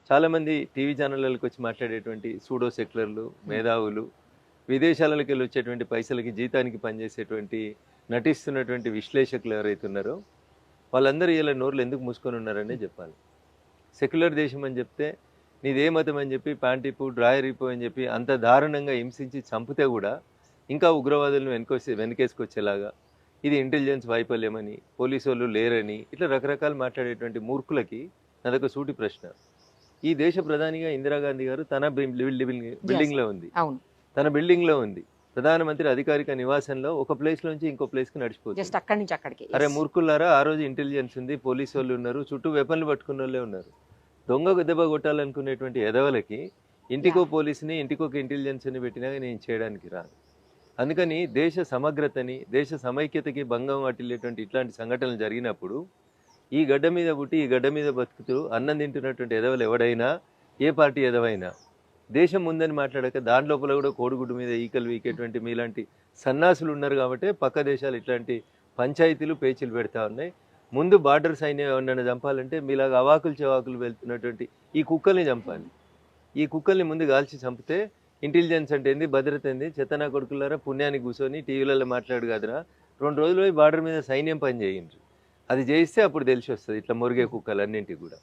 చాలామంది టీవీ ఛానళ్ళకి వచ్చి మాట్లాడేటువంటి సూడో సెక్యులర్లు, మేధావులు, విదేశాలకు వెళ్ళి వచ్చేటువంటి పైసలకి జీతానికి పనిచేసేటువంటి నటిస్తున్నటువంటి విశ్లేషకులు ఎవరైతే ఉన్నారో వాళ్ళందరూ ఇలా నోర్లు ఎందుకు మూసుకొని ఉన్నారనే చెప్పాలి. సెక్యులర్ దేశం అని చెప్తే నీదే మతం అని చెప్పి ప్యాంటిపు డ్రాయరిపు అని చెప్పి అంత దారుణంగా హింసించి చంపితే కూడా ఇంకా ఉగ్రవాదులను వెనకేసుకొచ్చేలాగా ఇది ఇంటెలిజెన్స్ వైఫల్యమని, పోలీసు వాళ్ళు లేరని, ఇట్లా రకరకాలు మాట్లాడేటువంటి మూర్ఖులకి నాదొక సూటి ప్రశ్న. ఈ దేశ ప్రధానిగా ఇందిరాగాంధీ గారు తన బిల్డింగ్లో ఉంది, తన బిల్డింగ్లో ఉంది. ప్రధానమంత్రి అధికారిక నివాసంలో ఒక ప్లేస్ నుంచి ఇంకో ప్లేస్కి నడిచిపోతుంది. అరే మూర్ఖులారా, ఆ రోజు ఇంటెలిజెన్స్ ఉంది, పోలీసు వాళ్ళు ఉన్నారు, చుట్టూ వెపన్లు పట్టుకున్న వాళ్ళే ఉన్నారు. దొంగ దెబ్బ కొట్టాలనుకునేటువంటి ఎదవలకి ఇంటికో పోలీసుని ఇంటికో ఇంటెలిజెన్స్ని పెట్టినా నేను చేయడానికి రాను. అందుకని దేశ సమగ్రతని, దేశ సమైక్యతకి భంగం వాటిల్లేటువంటి ఇట్లాంటి సంఘటనలు జరిగినప్పుడు ఈ గడ్డ మీద పుట్టి ఈ గడ్డ మీద బతుకుతూ అన్నం తింటున్నటువంటి ఎదవలు ఎవడైనా, ఏ పార్టీ ఎదవైనా దేశం ముందని మాట్లాడక దాని లోపల కూడా కోడిగుడ్డు మీద ఈకలు వీకేటువంటి మీలాంటి సన్నాసులు ఉన్నారు కాబట్టి పక్క దేశాలు ఇట్లాంటి పంచాయతీలు పేచీలు పెడతా ఉన్నాయి. ముందు బార్డర్ సైన్యం ఎవరినైనా చంపాలంటే మీలాగా అవాకులు చెవాకులు వెళ్తున్నటువంటి ఈ కుక్కల్ని చంపాలి. ఈ కుక్కల్ని ముందు కాల్చి చంపితే ఇంటెలిజెన్స్ అంటే ఏంది, భద్రత ఏంది, చెత్తనా కొడుకులారా పుణ్యానికి కూర్చొని టీవీలలో మాట్లాడు కాదురా, 2 రోజులు పోయి బార్డర్ మీద సైన్యం పని చేయండి. అది చేయిస్తే అప్పుడు తెలిసి వస్తుంది ఇట్లా మురిగే కుక్కలన్నింటికి కూడా.